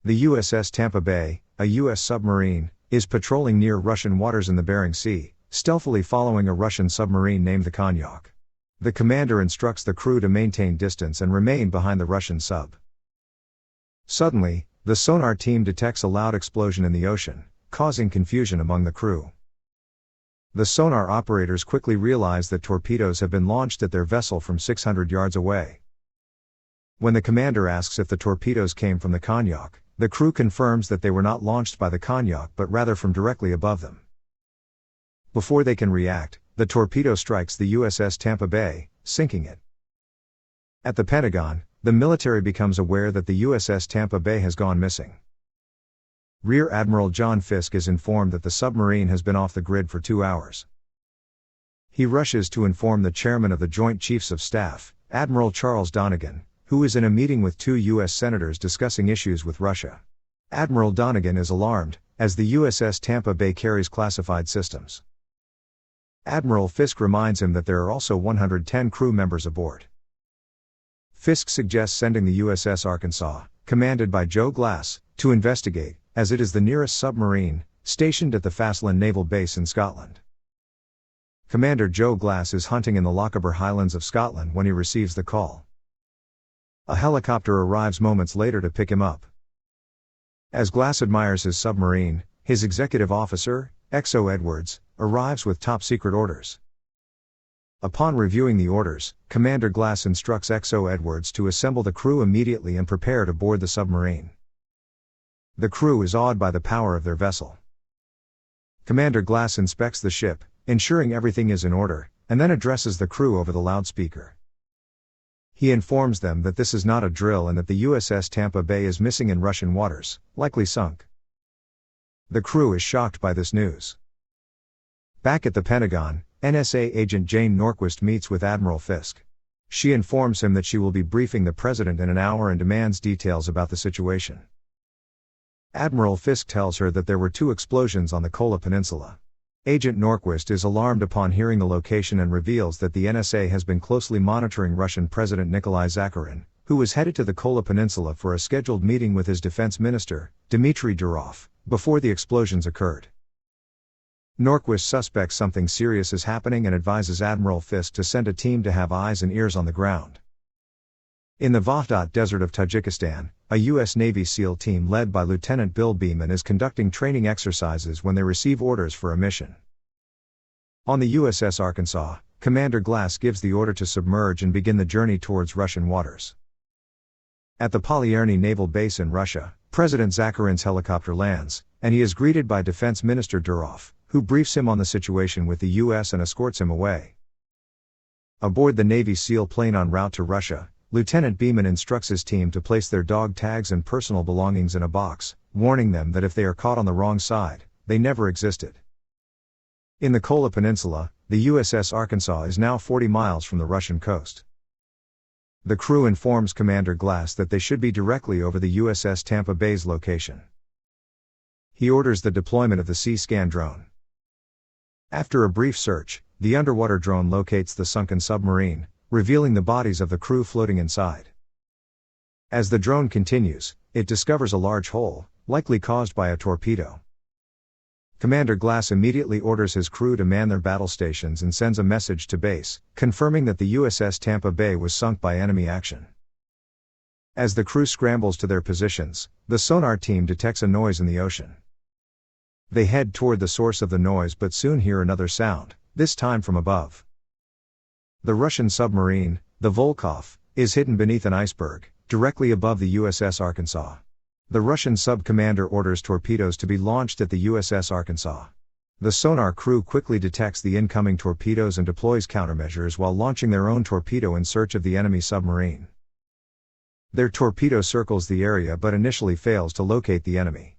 The USS Tampa Bay, a U.S. submarine, is patrolling near Russian waters in the Bering Sea, stealthily following a Russian submarine named the Konyak. The commander instructs the crew to maintain distance and remain behind the Russian sub. Suddenly, the sonar team detects a loud explosion in the ocean, causing confusion among the crew. The sonar operators quickly realize that torpedoes have been launched at their vessel from 600 yards away. When the commander asks if the torpedoes came from the Konyak, the crew confirms that they were not launched by the Konyak but rather from directly above them. Before they can react, the torpedo strikes the USS Tampa Bay, sinking it. At the Pentagon, the military becomes aware that the USS Tampa Bay has gone missing. Rear Admiral John Fiske is informed that the submarine has been off the grid for 2 hours. He rushes to inform the chairman of the Joint Chiefs of Staff, Admiral Charles Donegan, who is in a meeting with 2 U.S. senators discussing issues with Russia. Admiral Donegan is alarmed, as the USS Tampa Bay carries classified systems. Admiral Fiske reminds him that there are also 110 crew members aboard. Fiske suggests sending the USS Arkansas, commanded by Joe Glass, to investigate, as it is the nearest submarine, stationed at the Fastland Naval Base in Scotland. Commander Joe Glass is hunting in the Lochaber Highlands of Scotland when he receives the call. A helicopter arrives moments later to pick him up. As Glass admires his submarine, his executive officer, XO Edwards, arrives with top-secret orders. Upon reviewing the orders, Commander Glass instructs XO Edwards to assemble the crew immediately and prepare to board the submarine. The crew is awed by the power of their vessel. Commander Glass inspects the ship, ensuring everything is in order, and then addresses the crew over the loudspeaker. He informs them that this is not a drill and that the USS Tampa Bay is missing in Russian waters, likely sunk. The crew is shocked by this news. Back at the Pentagon, NSA agent Jane Norquist meets with Admiral Fiske. She informs him that she will be briefing the president in an hour and demands details about the situation. Admiral Fiske tells her that there were 2 explosions on the Kola Peninsula. Agent Norquist is alarmed upon hearing the location and reveals that the NSA has been closely monitoring Russian President Nikolai Zakharin, who was headed to the Kola Peninsula for a scheduled meeting with his defense minister, Dmitry Durov, before the explosions occurred. Norquist suspects something serious is happening and advises Admiral Fiske to send a team to have eyes and ears on the ground. In the Vahdat Desert of Tajikistan, a U.S. Navy SEAL team led by Lieutenant Bill Beeman is conducting training exercises when they receive orders for a mission. On the USS Arkansas, Commander Glass gives the order to submerge and begin the journey towards Russian waters. At the Polyerny Naval Base in Russia, President Zakharin's helicopter lands, and he is greeted by Defense Minister Durov, who briefs him on the situation with the U.S. and escorts him away. Aboard the Navy SEAL plane en route to Russia, Lieutenant Beeman instructs his team to place their dog tags and personal belongings in a box, warning them that if they are caught on the wrong side, they never existed. In the Kola Peninsula, the USS Arkansas is now 40 miles from the Russian coast. The crew informs Commander Glass that they should be directly over the USS Tampa Bay's location. He orders the deployment of the C-scan drone. After a brief search, the underwater drone locates the sunken submarine, revealing the bodies of the crew floating inside. As the drone continues, it discovers a large hole, likely caused by a torpedo. Commander Glass immediately orders his crew to man their battle stations and sends a message to base, confirming that the USS Tampa Bay was sunk by enemy action. As the crew scrambles to their positions, the sonar team detects a noise in the ocean. They head toward the source of the noise but soon hear another sound, this time from above. The Russian submarine, the Volkov, is hidden beneath an iceberg, directly above the USS Arkansas. The Russian sub-commander orders torpedoes to be launched at the USS Arkansas. The sonar crew quickly detects the incoming torpedoes and deploys countermeasures while launching their own torpedo in search of the enemy submarine. Their torpedo circles the area but initially fails to locate the enemy.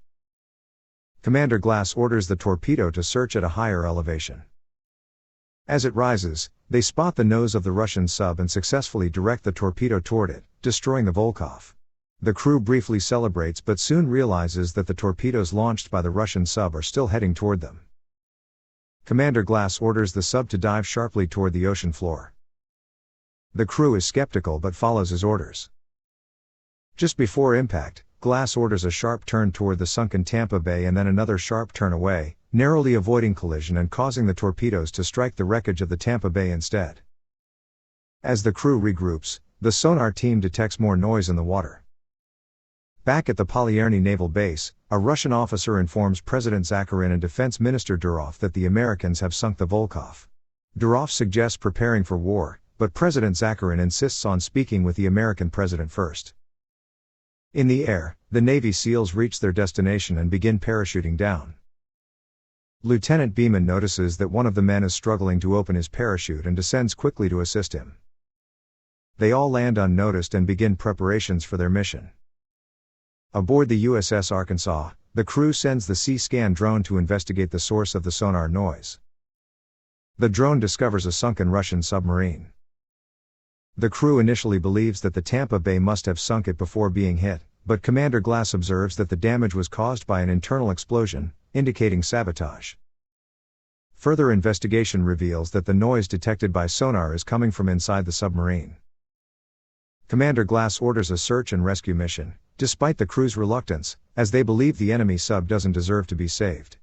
Commander Glass orders the torpedo to search at a higher elevation. As it rises, they spot the nose of the Russian sub and successfully direct the torpedo toward it, destroying the Volkov. The crew briefly celebrates but soon realizes that the torpedoes launched by the Russian sub are still heading toward them. Commander Glass orders the sub to dive sharply toward the ocean floor. The crew is skeptical but follows his orders. Just before impact, Glass orders a sharp turn toward the sunken Tampa Bay and then another sharp turn away, narrowly avoiding collision and causing the torpedoes to strike the wreckage of the Tampa Bay instead. As the crew regroups, the sonar team detects more noise in the water. Back at the Polyerny Naval Base, a Russian officer informs President Zakharin and Defense Minister Durov that the Americans have sunk the Volkov. Durov suggests preparing for war, but President Zakharin insists on speaking with the American president first. In the air, the Navy SEALs reach their destination and begin parachuting down. Lieutenant Beeman notices that one of the men is struggling to open his parachute and descends quickly to assist him. They all land unnoticed and begin preparations for their mission. Aboard the USS Arkansas, the crew sends the C-scan drone to investigate the source of the sonar noise. The drone discovers a sunken Russian submarine. The crew initially believes that the Tampa Bay must have sunk it before being hit, but Commander Glass observes that the damage was caused by an internal explosion, indicating sabotage. Further investigation reveals that the noise detected by sonar is coming from inside the submarine. Commander Glass orders a search and rescue mission, despite the crew's reluctance, as they believe the enemy sub doesn't deserve to be saved.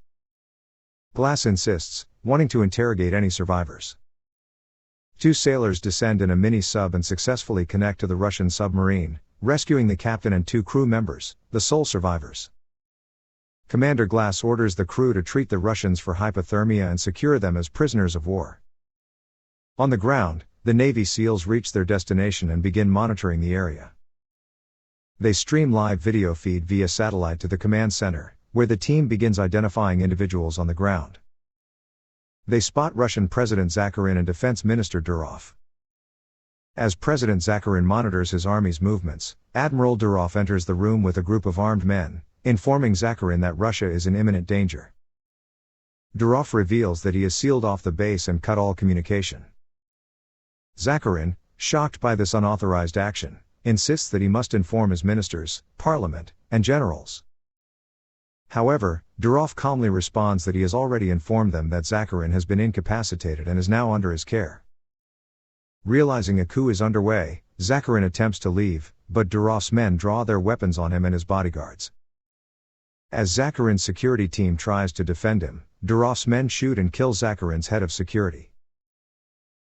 Glass insists, wanting to interrogate any survivors. 2 sailors descend in a mini-sub and successfully connect to the Russian submarine, rescuing the captain and 2 crew members, the sole survivors. Commander Glass orders the crew to treat the Russians for hypothermia and secure them as prisoners of war. On the ground, the Navy SEALs reach their destination and begin monitoring the area. They stream live video feed via satellite to the command center, where the team begins identifying individuals on the ground. They spot Russian President Zakharin and Defense Minister Durov. As President Zakharin monitors his army's movements, Admiral Durov enters the room with a group of armed men, informing Zakharin that Russia is in imminent danger. Durov reveals that he has sealed off the base and cut all communication. Zakharin, shocked by this unauthorized action, insists that he must inform his ministers, parliament, and generals. However, Durov calmly responds that he has already informed them that Zakharin has been incapacitated and is now under his care. Realizing a coup is underway, Zakharin attempts to leave, but Durov's men draw their weapons on him and his bodyguards. As Zakharin's security team tries to defend him, Durov's men shoot and kill Zakharin's head of security.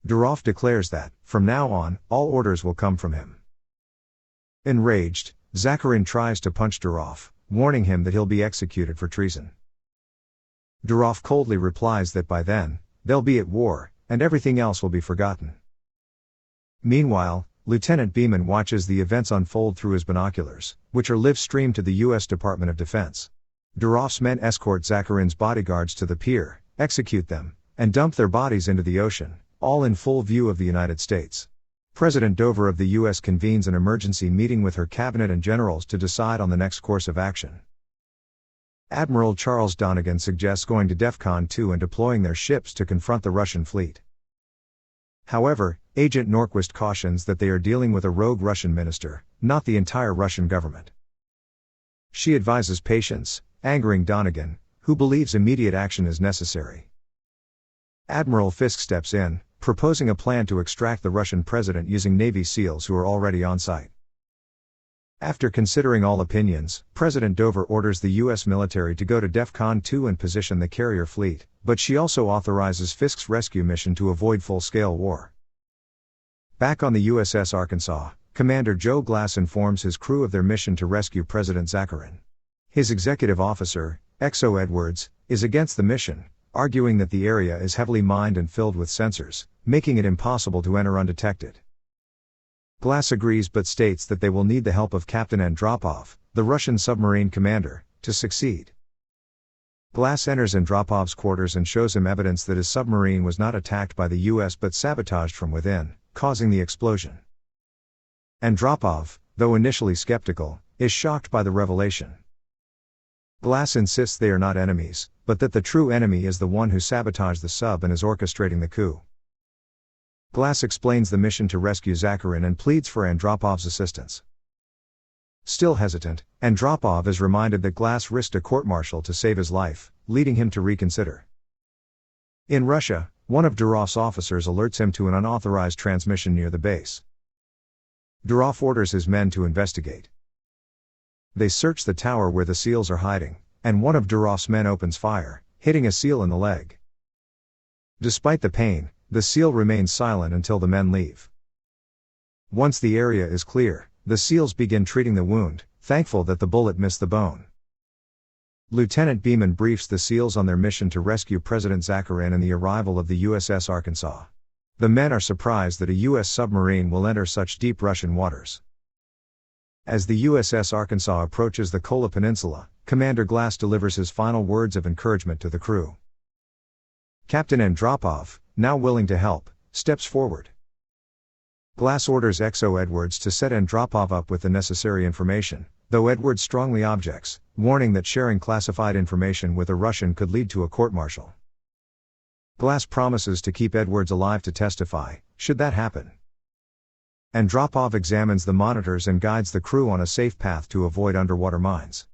Durov declares that, from now on, all orders will come from him. Enraged, Zakharin tries to punch Durov, warning him that he'll be executed for treason. Durov coldly replies that by then, they'll be at war, and everything else will be forgotten. Meanwhile, Lieutenant Beeman watches the events unfold through his binoculars, which are live-streamed to the U.S. Department of Defense. Durov's men escort Zakharin's bodyguards to the pier, execute them, and dump their bodies into the ocean, all in full view of the United States. President Dover of the U.S. convenes an emergency meeting with her cabinet and generals to decide on the next course of action. Admiral Charles Donegan suggests going to DEFCON 2 and deploying their ships to confront the Russian fleet. However, Agent Norquist cautions that they are dealing with a rogue Russian minister, not the entire Russian government. She advises patience, angering Donegan, who believes immediate action is necessary. Admiral Fisk steps in, proposing a plan to extract the Russian president using Navy SEALs who are already on site. After considering all opinions, President Dover orders the U.S. military to go to DEFCON 2 and position the carrier fleet, but she also authorizes Fisk's rescue mission to avoid full-scale war. Back on the USS Arkansas, Commander Joe Glass informs his crew of their mission to rescue President Zakharin. His executive officer, X.O. Edwards, is against the mission, arguing that the area is heavily mined and filled with sensors, making it impossible to enter undetected. Glass agrees but states that they will need the help of Captain Andropov, the Russian submarine commander, to succeed. Glass enters Andropov's quarters and shows him evidence that his submarine was not attacked by the U.S. but sabotaged from within, causing the explosion. Andropov, though initially skeptical, is shocked by the revelation. Glass insists they are not enemies, but that the true enemy is the one who sabotaged the sub and is orchestrating the coup. Glass explains the mission to rescue Zakharin and pleads for Andropov's assistance. Still hesitant, Andropov is reminded that Glass risked a court-martial to save his life, leading him to reconsider. In Russia, one of Durov's officers alerts him to an unauthorized transmission near the base. Durov orders his men to investigate. They search the tower where the SEALs are hiding, and one of Duroff's men opens fire, hitting a SEAL in the leg. Despite the pain, the SEAL remains silent until the men leave. Once the area is clear, the SEALs begin treating the wound, thankful that the bullet missed the bone. Lieutenant Beeman briefs the SEALs on their mission to rescue President Zakharin and the arrival of the USS Arkansas. The men are surprised that a U.S. submarine will enter such deep Russian waters. As the USS Arkansas approaches the Kola Peninsula, Commander Glass delivers his final words of encouragement to the crew. Captain Andropov, now willing to help, steps forward. Glass orders XO Edwards to set Andropov up with the necessary information, though Edwards strongly objects, warning that sharing classified information with a Russian could lead to a court-martial. Glass promises to keep Edwards alive to testify, should that happen. Andropov examines the monitors and guides the crew on a safe path to avoid underwater mines.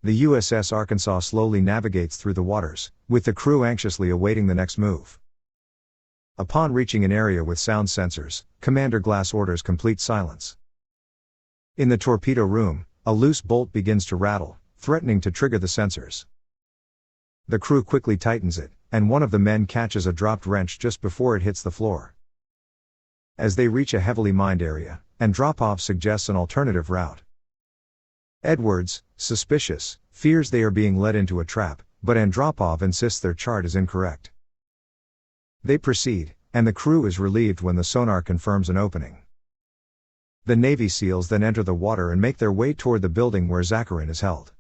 The USS Arkansas slowly navigates through the waters, with the crew anxiously awaiting the next move. Upon reaching an area with sound sensors, Commander Glass orders complete silence. In the torpedo room, a loose bolt begins to rattle, threatening to trigger the sensors. The crew quickly tightens it, and one of the men catches a dropped wrench just before it hits the floor. As they reach a heavily mined area, Andropov suggests an alternative route. Edwards, suspicious, fears they are being led into a trap, but Andropov insists their chart is incorrect. They proceed, and the crew is relieved when the sonar confirms an opening. The Navy SEALs then enter the water and make their way toward the building where Zakharin is held.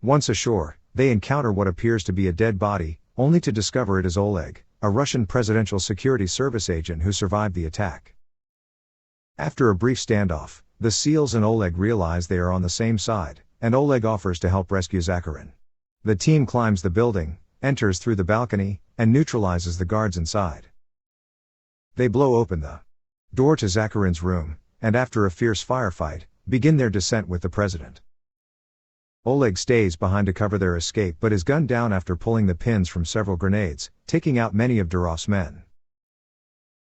Once ashore, they encounter what appears to be a dead body, only to discover it is Oleg, a Russian Presidential Security Service agent who survived the attack. After a brief standoff, the SEALs and Oleg realize they are on the same side, and Oleg offers to help rescue Zakharin. The team climbs the building, enters through the balcony, and neutralizes the guards inside. They blow open the door to Zakharin's room, and after a fierce firefight, begin their descent with the president. Oleg stays behind to cover their escape but is gunned down after pulling the pins from several grenades, taking out many of Duroff's men.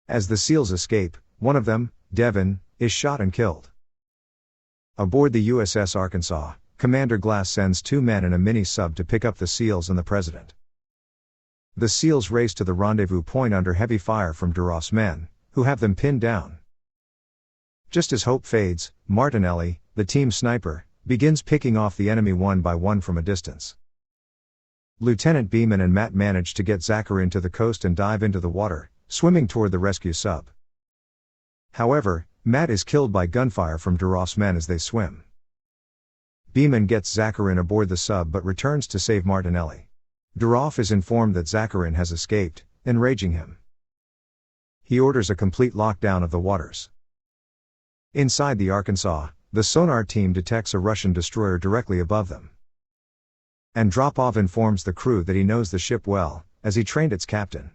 As the SEALs escape, one of them, Devin, is shot and killed. Aboard the USS Arkansas, Commander Glass sends 2 men in a mini-sub to pick up the SEALs and the president. The SEALs race to the rendezvous point under heavy fire from Duroff's men, who have them pinned down. Just as hope fades, Martinelli, the team sniper, begins picking off the enemy one by one from a distance. Lieutenant Beeman and Matt manage to get Zakharin to the coast and dive into the water, swimming toward the rescue sub. However, Matt is killed by gunfire from Duroff's men as they swim. Beeman gets Zakharin aboard the sub but returns to save Martinelli. Duroff is informed that Zakharin has escaped, enraging him. He orders a complete lockdown of the waters. Inside the Arkansas, the sonar team detects a Russian destroyer directly above them. Andropov informs the crew that he knows the ship well, as he trained its captain.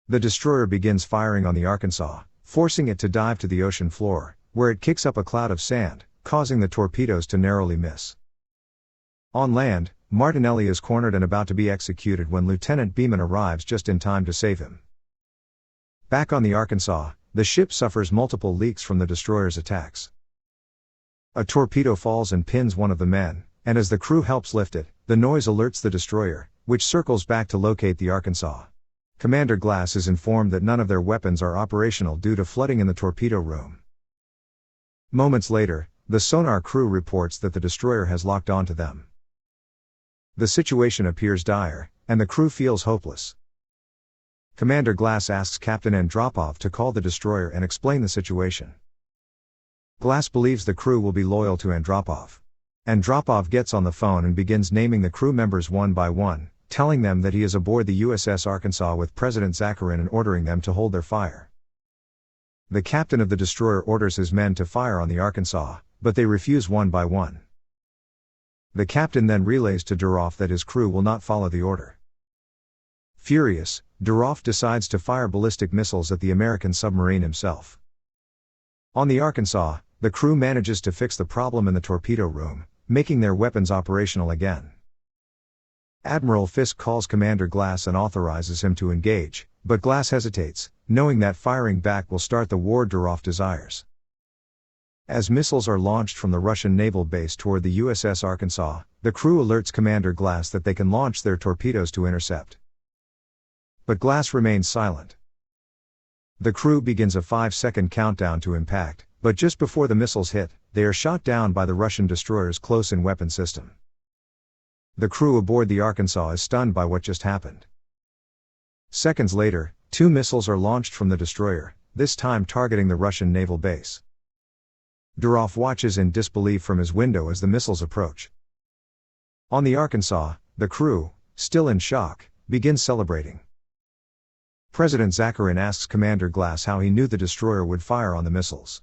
The destroyer begins firing on the Arkansas, forcing it to dive to the ocean floor, where it kicks up a cloud of sand, causing the torpedoes to narrowly miss. On land, Martinelli is cornered and about to be executed when Lieutenant Beeman arrives just in time to save him. Back on the Arkansas, the ship suffers multiple leaks from the destroyer's attacks. A torpedo falls and pins one of the men, and as the crew helps lift it, the noise alerts the destroyer, which circles back to locate the Arkansas. Commander Glass is informed that none of their weapons are operational due to flooding in the torpedo room. Moments later, the sonar crew reports that the destroyer has locked onto them. The situation appears dire, and the crew feels hopeless. Commander Glass asks Captain Andropov to call the destroyer and explain the situation. Glass believes the crew will be loyal to Andropov. Andropov gets on the phone and begins naming the crew members one by one, telling them that he is aboard the USS Arkansas with President Zakharin and ordering them to hold their fire. The captain of the destroyer orders his men to fire on the Arkansas, but they refuse one by one. The captain then relays to Duroff that his crew will not follow the order. Furious, Duroff decides to fire ballistic missiles at the American submarine himself. On the Arkansas, the crew manages to fix the problem in the torpedo room, making their weapons operational again. Admiral Fisk calls Commander Glass and authorizes him to engage, but Glass hesitates, knowing that firing back will start the war Duroff desires. As missiles are launched from the Russian naval base toward the USS Arkansas, the crew alerts Commander Glass that they can launch their torpedoes to intercept. But Glass remains silent. The crew begins a 5-second countdown to impact, but just before the missiles hit, they are shot down by the Russian destroyer's close-in weapon system. The crew aboard the Arkansas is stunned by what just happened. Seconds later, 2 missiles are launched from the destroyer, this time targeting the Russian naval base. Durov watches in disbelief from his window as the missiles approach. On the Arkansas, the crew, still in shock, begins celebrating. President Zakharin asks Commander Glass how he knew the destroyer would fire on the missiles.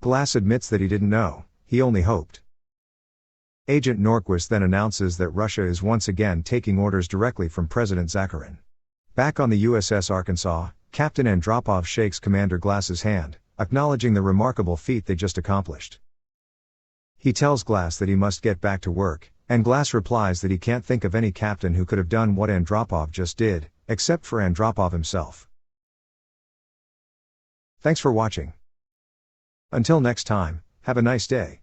Glass admits that he didn't know, he only hoped. Agent Norquist then announces that Russia is once again taking orders directly from President Zakharin. Back on the USS Arkansas, Captain Andropov shakes Commander Glass's hand, acknowledging the remarkable feat they just accomplished. He tells Glass that he must get back to work, and Glass replies that he can't think of any captain who could have done what Andropov just did, except for Andropov himself. Thanks for watching. Until next time, have a nice day.